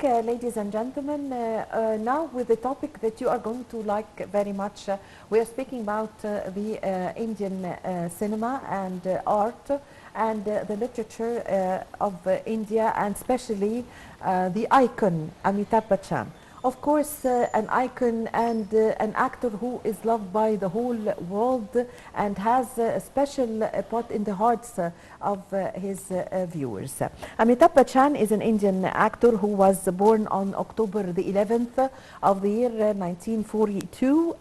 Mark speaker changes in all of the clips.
Speaker 1: ladies and gentlemen. Now with the topic that you are going to like very much, we are speaking about the Indian cinema and art and the literature of India, and especially the icon Amitabh Bachchan. Of course, an icon and an actor who is loved by the whole world and has a special spot in the hearts of his viewers. Amitabh Bachchan is an Indian actor who was born on October the 11th of the year 1942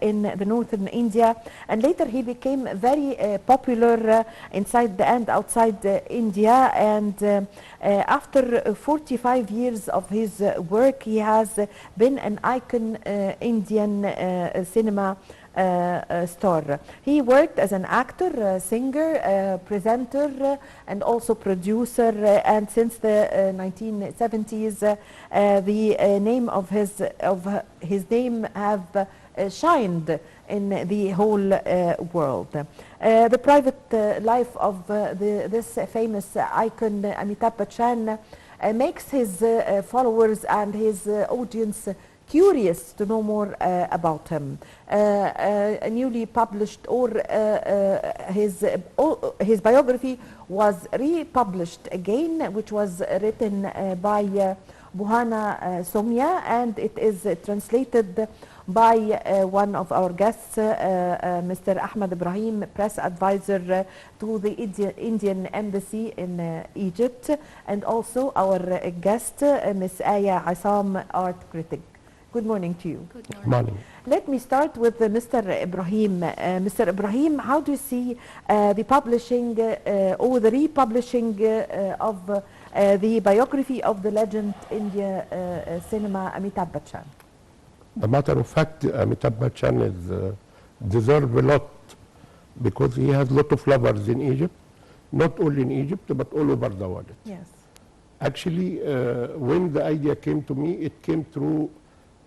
Speaker 1: in the northern India, and later he became very popular inside and outside India, and after 45 years of his work, he has been an icon Indian cinema star. He worked as an actor, singer, presenter, and also producer, and since the 1970s, the name of his name have shined in the whole world. The private life of this famous icon Amitabh Bachchan makes his followers and his audience curious to know more about him. A newly published his biography was republished again, which was written by Buhana Somya, and it is translated by one of our guests, Mr. Ahmed Ibrahim, press advisor to the Indian Embassy in Egypt, and also our guest, Ms. Aya Essam, art critic. Good morning to you.
Speaker 2: Good morning.
Speaker 1: Let me start with Mr. Ibrahim. Mr. Ibrahim, how do you see the publishing or the republishing of the biography of the legend India cinema Amitabh Bachchan?
Speaker 2: The matter of fact, Amitabh Bachchan is deserve a lot because he has a lot of lovers in Egypt, not only in Egypt but all over the world.
Speaker 1: Yes.
Speaker 2: Actually, when the idea came to me, it came through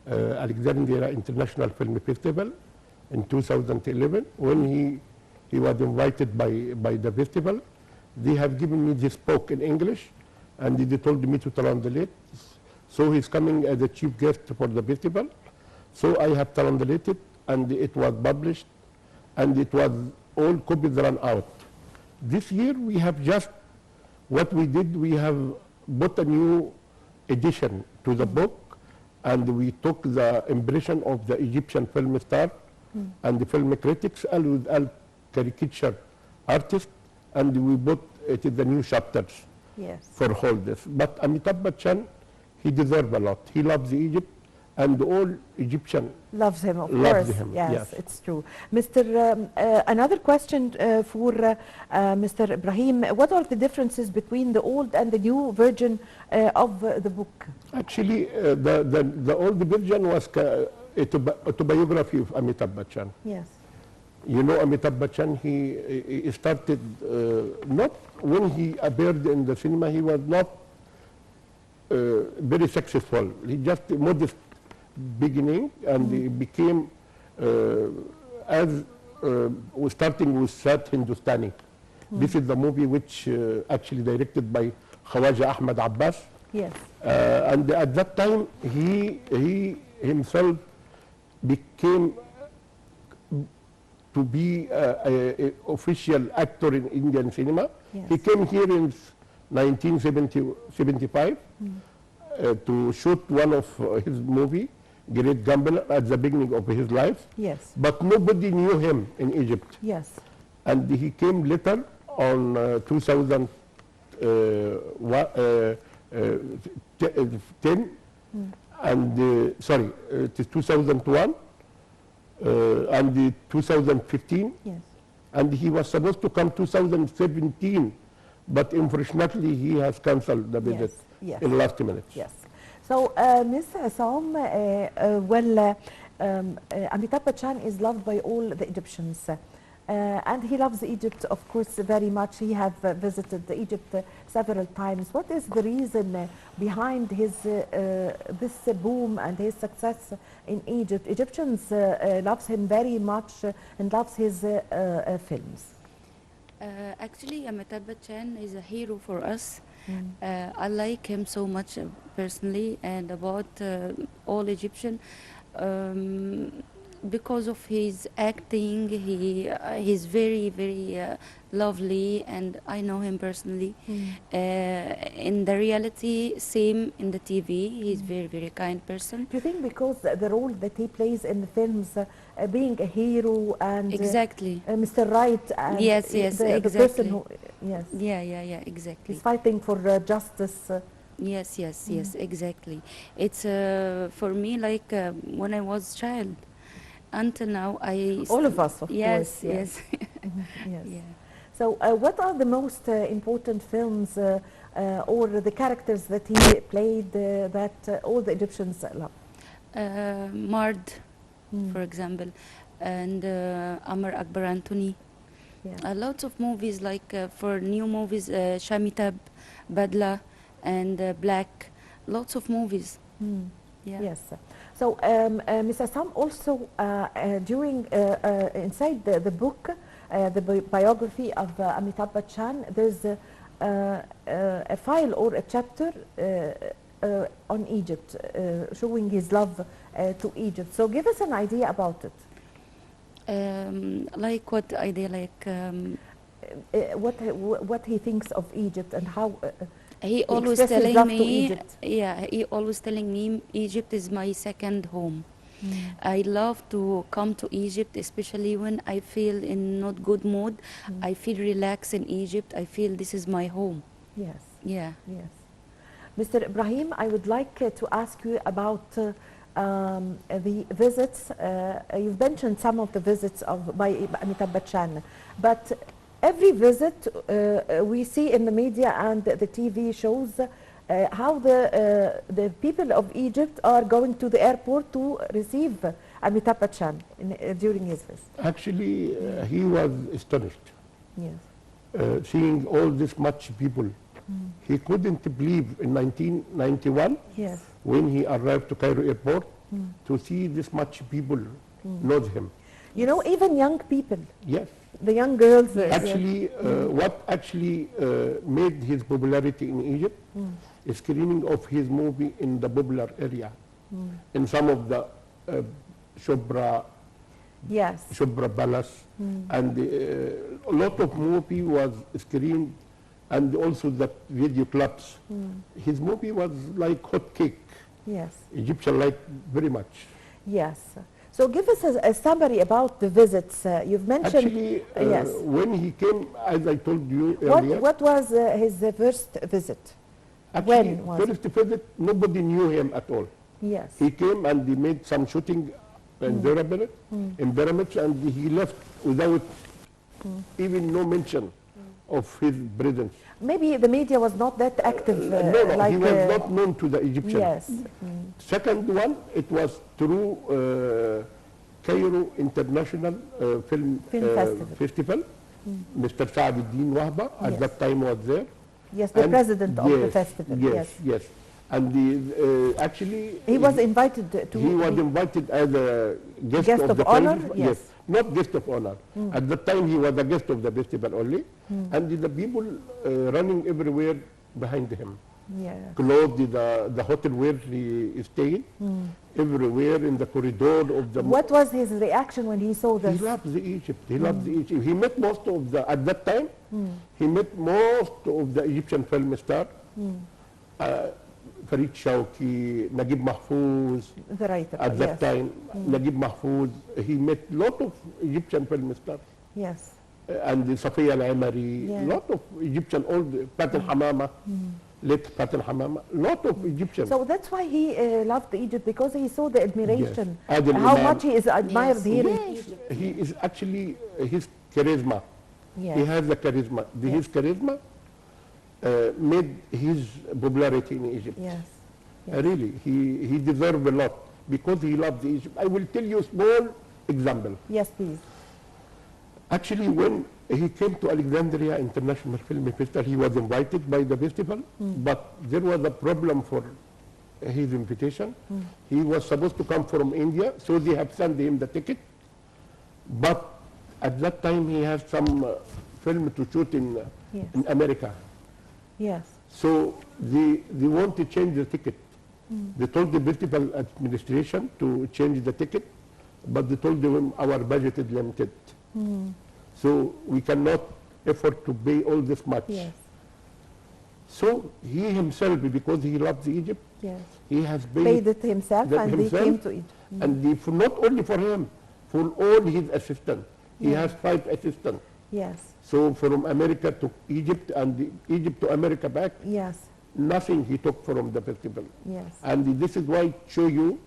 Speaker 2: Alexandria International Film Festival in 2011. When he was invited by the festival, they have given me this book in English, and they told me to translate. So he's coming as a chief guest for the festival. So I have translated, and it was published, and it was all copies run out. This year we have just, what we did, we have bought a new edition to the book, and we took the impression of the Egyptian film star and the film critics, and with all caricature artists, and we bought it is the new chapters for all this. But Amitabh Bachchan, he deserves a lot. He loves Egypt, and all Egyptian
Speaker 1: loves him, of
Speaker 2: loves
Speaker 1: course.
Speaker 2: Him.
Speaker 1: Yes, it's true. Mr. Another question for Mr. Ibrahim. What are the differences between the old and the new version of the book?
Speaker 2: Actually, the old version was autobiography of Amitabh Bachchan.
Speaker 1: Yes.
Speaker 2: You know, Amitabh Bachchan, he started, not when he appeared in the cinema, he was not very successful. He just modest beginning, and he became, starting with Sat Hindustani. This is the movie which actually directed by Khawaja Ahmed Abbas.
Speaker 1: Yes.
Speaker 2: And at that time, he himself became to be an official actor in Indian cinema.
Speaker 1: Yes.
Speaker 2: He came here in 1975 to shoot one of his movie, Great Gambler, at the beginning of his life.
Speaker 1: Yes.
Speaker 2: But nobody knew him in Egypt.
Speaker 1: Yes.
Speaker 2: And he came later on 2010, and sorry, it is 2001 and 2015.
Speaker 1: Yes.
Speaker 2: And he was supposed to come 2017, but unfortunately he has cancelled the visit in the last minutes.
Speaker 1: Yes. So, Ms. Essam, Amitabh Bachchan is loved by all the Egyptians. And he loves Egypt, of course, very much. He has visited Egypt several times. What is the reason behind his this boom and his success in Egypt? Egyptians loves him very much and loves his films.
Speaker 3: Actually, Amitabh Bachchan is a hero for us. I like him so much personally, and about all Egyptian. Um, because of his acting, he's very very lovely, and I know him personally. In the reality, same in the TV, he's very very kind person.
Speaker 1: Do you think because the role that he plays in the films, being a hero and
Speaker 3: Exactly.
Speaker 1: Mr. Right, and
Speaker 3: Yes, yes,
Speaker 1: the person
Speaker 3: exactly.
Speaker 1: who, yes,
Speaker 3: Yeah, exactly.
Speaker 1: he's fighting for justice.
Speaker 3: Yes, exactly. It's for me like when I was child until now.
Speaker 1: All of us, of course,
Speaker 3: Yes,
Speaker 1: yes.
Speaker 3: yes.
Speaker 1: Yes.
Speaker 3: Yeah.
Speaker 1: So, what are the most important films or the characters that he played that all the Egyptians love?
Speaker 3: Mard, for example, and Amr Akbar Anthony.
Speaker 1: Yeah.
Speaker 3: Lots of movies like for new movies, Shamitab, Badla, and Black. Lots of movies. Yeah.
Speaker 1: Yes. So, Mr. Sam, also during inside the book, the biography of Amitabh Bachchan, there's a file or a chapter on Egypt, showing his love to Egypt. So, give us an idea about it.
Speaker 3: Like what idea? Like
Speaker 1: What he thinks of Egypt and how
Speaker 3: he always
Speaker 1: expressed his
Speaker 3: telling
Speaker 1: love to
Speaker 3: me.
Speaker 1: Egypt.
Speaker 3: Yeah, he always telling me Egypt is my second home. I love to come to Egypt, especially when I feel in not good mood. I feel relaxed in Egypt. I feel this is my home.
Speaker 1: Yes.
Speaker 3: Yeah.
Speaker 1: Yes. Mr. Ibrahim, I would like to ask you about the visits. You've mentioned some of the visits by Amitabh Bachchan, but every visit we see in the media and the TV shows how the people of Egypt are going to the airport to receive Amitabh Bachchan during his visit.
Speaker 2: Actually, he was astonished
Speaker 1: Yes.
Speaker 2: seeing all this much people. He couldn't believe in 1991
Speaker 1: Yes.
Speaker 2: when he arrived to Cairo airport to see this much people knows him.
Speaker 1: You know, even young people,
Speaker 2: Yes.
Speaker 1: the young girls.
Speaker 2: Actually, what actually made his popularity in Egypt is screening of his movie in the popular area, in some of the Shobra
Speaker 1: Yes.
Speaker 2: Palace, and a lot of movie was screened, and also the video clubs. His movie was like hot cake.
Speaker 1: Yes.
Speaker 2: Egyptian like very much.
Speaker 1: Yes. So give us a summary about the visits. You've mentioned.
Speaker 2: Actually,
Speaker 1: yes.
Speaker 2: when he came, as I told you
Speaker 1: What
Speaker 2: earlier,
Speaker 1: What was his first visit?
Speaker 2: actually,
Speaker 1: when was it?
Speaker 2: first visit, nobody knew him at all.
Speaker 1: Yes.
Speaker 2: He came and he made some shooting in pyramids, and he left without even no mention of his presence.
Speaker 1: Maybe the media was not that active.
Speaker 2: No,
Speaker 1: like,
Speaker 2: he was not known to the Egyptians.
Speaker 1: Yes.
Speaker 2: Second one, it was through Cairo International Film Festival. Mr. Sa'aduddin Wahba at
Speaker 1: Yes.
Speaker 2: that time was there.
Speaker 1: Yes, the
Speaker 2: And
Speaker 1: president of the
Speaker 2: yes,
Speaker 1: festival.
Speaker 2: Yes. And the, actually,
Speaker 1: He was invited to.
Speaker 2: he was invited as a guest,
Speaker 1: Guest
Speaker 2: of
Speaker 1: of
Speaker 2: the
Speaker 1: honor?
Speaker 2: festival.
Speaker 1: Yes.
Speaker 2: Not guest of honor. At that time, he was a guest of the festival only, and the people running everywhere behind him.
Speaker 1: Yeah.
Speaker 2: Closed the hotel where he stayed, everywhere in the corridor of the.
Speaker 1: What was his reaction when he saw
Speaker 2: He
Speaker 1: this?
Speaker 2: loves Egypt. He loves Egypt. He met most of the, at that time, he met most of the Egyptian film stars. Farid Shawki, Naguib Mahfouz.
Speaker 1: The writer.
Speaker 2: At that
Speaker 1: yes.
Speaker 2: time, Naguib Mahfouz. He met lot of Egyptian film stars.
Speaker 1: Yes.
Speaker 2: And Safiya Al-Amari,
Speaker 1: Yeah.
Speaker 2: lot of Egyptian, old Patel Hamama, late Patel Hamama, lot of Egyptians.
Speaker 1: So that's why he loved Egypt, because he saw the admiration,
Speaker 2: Adil
Speaker 1: how
Speaker 2: Imam.
Speaker 1: much he is admired
Speaker 3: Yes.
Speaker 1: here in
Speaker 2: Yes,
Speaker 1: Egypt.
Speaker 2: he is actually his charisma.
Speaker 1: Yes.
Speaker 2: He has the charisma. His charisma made his popularity in Egypt.
Speaker 1: Yes.
Speaker 2: Really, he deserved a lot because he loved Egypt. I will tell you a small example.
Speaker 1: Yes, please.
Speaker 2: Actually, when he came to Alexandria International Film Festival, he was invited by the festival, but there was a problem for his invitation. He was supposed to come from India, so they have sent him the ticket. But at that time, he had some film to shoot in
Speaker 1: Yes.
Speaker 2: America.
Speaker 1: Yes.
Speaker 2: So they want to change the ticket. They told the principal administration to change the ticket, but they told them our budget is limited. So we cannot afford to pay all this much.
Speaker 1: Yes.
Speaker 2: So he himself, because he loves Egypt,
Speaker 1: Yes.
Speaker 2: he has
Speaker 1: Paid it himself,
Speaker 2: that
Speaker 1: and
Speaker 2: himself,
Speaker 1: they came to Egypt.
Speaker 2: and not only for him, for all his assistants. He
Speaker 1: Yeah.
Speaker 2: has 5 assistants.
Speaker 1: Yes.
Speaker 2: So from America to Egypt and Egypt to America back,
Speaker 1: Yes.
Speaker 2: nothing he took from the festival.
Speaker 1: Yes.
Speaker 2: And this is why show you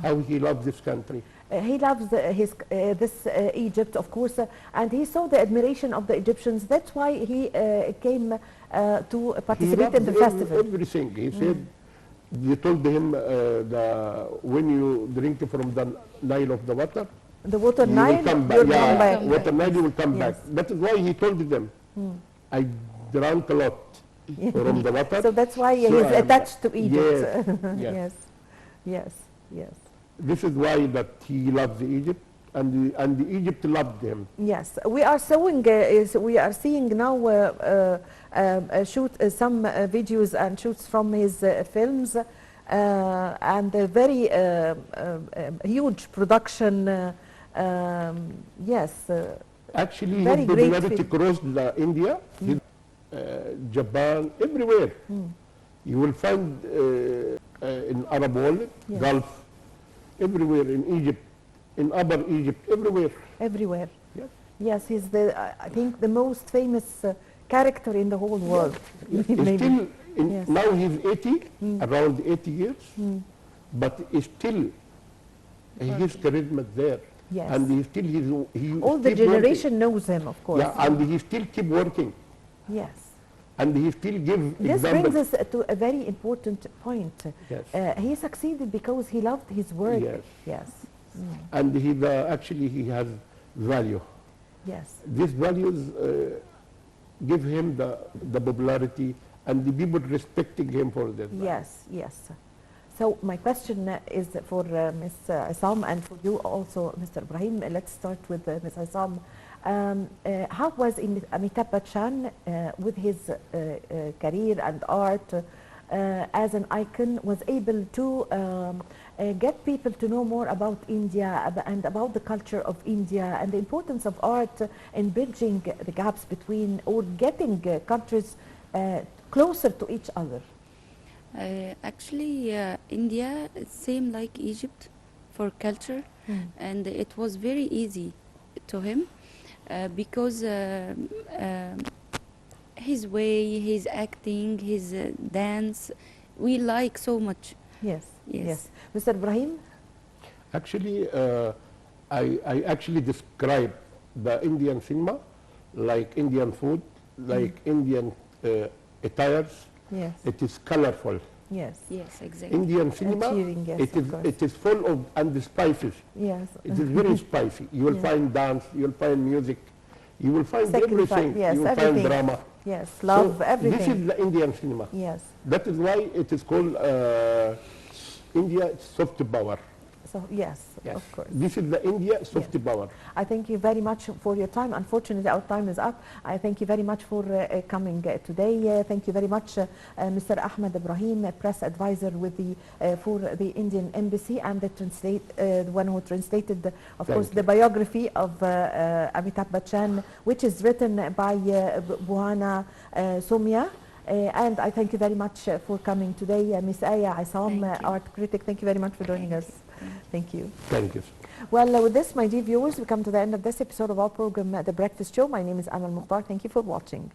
Speaker 2: how he loves this country.
Speaker 1: He loves this Egypt, of course, and he saw the admiration of the Egyptians. That's why he came to
Speaker 2: He
Speaker 1: participate in
Speaker 2: loves
Speaker 1: the festival.
Speaker 2: everything. He said, they told him when you drink from the Nile of the water,
Speaker 1: The water
Speaker 2: you
Speaker 1: Nile,
Speaker 2: will come back.
Speaker 1: you're
Speaker 2: Yeah,
Speaker 1: going back.
Speaker 2: water Nile, you will come
Speaker 1: Yes.
Speaker 2: back. That is why he told them, I drank a lot from the water.
Speaker 1: So that's why
Speaker 2: so
Speaker 1: he's
Speaker 2: I am
Speaker 1: attached to
Speaker 2: back.
Speaker 1: Egypt.
Speaker 2: Yes,
Speaker 1: Yes. Yes. Yes.
Speaker 2: This is why that he loves Egypt, and Egypt loved him.
Speaker 1: Yes, we are we are seeing now some videos and shoots from his films, and a very huge production. Yes,
Speaker 2: Actually,
Speaker 1: Very
Speaker 2: his
Speaker 1: great
Speaker 2: popularity
Speaker 1: film.
Speaker 2: crossed India, Japan, everywhere. You will find in Arab world,
Speaker 1: Yes.
Speaker 2: Gulf, everywhere, in Egypt, in Upper Egypt, everywhere.
Speaker 1: everywhere.
Speaker 2: Yes.
Speaker 1: Yes, he's I think the most famous character in the whole world.
Speaker 2: He's
Speaker 1: Maybe.
Speaker 2: still,
Speaker 1: Yes.
Speaker 2: now he's 80, around 80 years, but he's still, his charisma is there.
Speaker 1: Yes.
Speaker 2: And he still, he
Speaker 1: All the
Speaker 2: keep
Speaker 1: generation knows him, of course.
Speaker 2: working. Yeah, and he still keep working.
Speaker 1: Yes.
Speaker 2: And he still give
Speaker 1: This
Speaker 2: example.
Speaker 1: brings us to a very important point.
Speaker 2: Yes.
Speaker 1: He succeeded because he loved his work.
Speaker 2: Yes.
Speaker 1: Yes.
Speaker 2: And he actually he has value.
Speaker 1: Yes.
Speaker 2: These values give him the popularity and the people respecting him for that.
Speaker 1: Yes. Yes. So my question is for Ms. Essam and for you also, Mr. Ibrahim. Let's start with Ms. Essam. How was Amitabh Bachchan with his career and art as an icon was able to get people to know more about India and about the culture of India and the importance of art in bridging the gaps between or getting countries closer to each other?
Speaker 3: Actually, India is same like Egypt for culture, and it was very easy to him because his way, his acting, his dance, we like so much.
Speaker 1: Yes.
Speaker 3: Yes.
Speaker 1: Mr. Ibrahim?
Speaker 2: Actually, I actually describe the Indian cinema like Indian food, like Indian attires.
Speaker 1: Yes.
Speaker 2: It is colorful.
Speaker 1: Yes.
Speaker 3: Yes, exactly.
Speaker 2: Indian cinema,
Speaker 1: cheering, yes, of course.
Speaker 2: it is full of and the spices.
Speaker 1: Yes.
Speaker 2: It is very spicy. You will
Speaker 1: Yeah.
Speaker 2: find dance, you will find music, you will find
Speaker 1: Sacrifice,
Speaker 2: everything.
Speaker 1: yes,
Speaker 2: you will
Speaker 1: everything.
Speaker 2: find drama.
Speaker 1: Yes. Love,
Speaker 2: So
Speaker 1: everything.
Speaker 2: This is the Indian cinema.
Speaker 1: Yes.
Speaker 2: That is why it is called India soft power.
Speaker 1: So yes,
Speaker 2: Yes.
Speaker 1: of course.
Speaker 2: This is the India soft
Speaker 1: Yes.
Speaker 2: power.
Speaker 1: I thank you very much for your time. Unfortunately, our time is up. I thank you very much for coming today. Thank you very much, Mr. Ahmed Ibrahim, press advisor with the for the Indian Embassy and the one who translated, of course, the biography of Amitabh Bachchan, which is written by Buhana Somia. And I thank you very much for coming today. Ms. Aya Essam, art critic, thank you very much for joining us. Thank you.
Speaker 2: Thank you.
Speaker 1: Well, with this, my dear viewers, we come to the end of this episode of our program, The Breakfast Show. My name is Amal Mukhtar. Thank you for watching.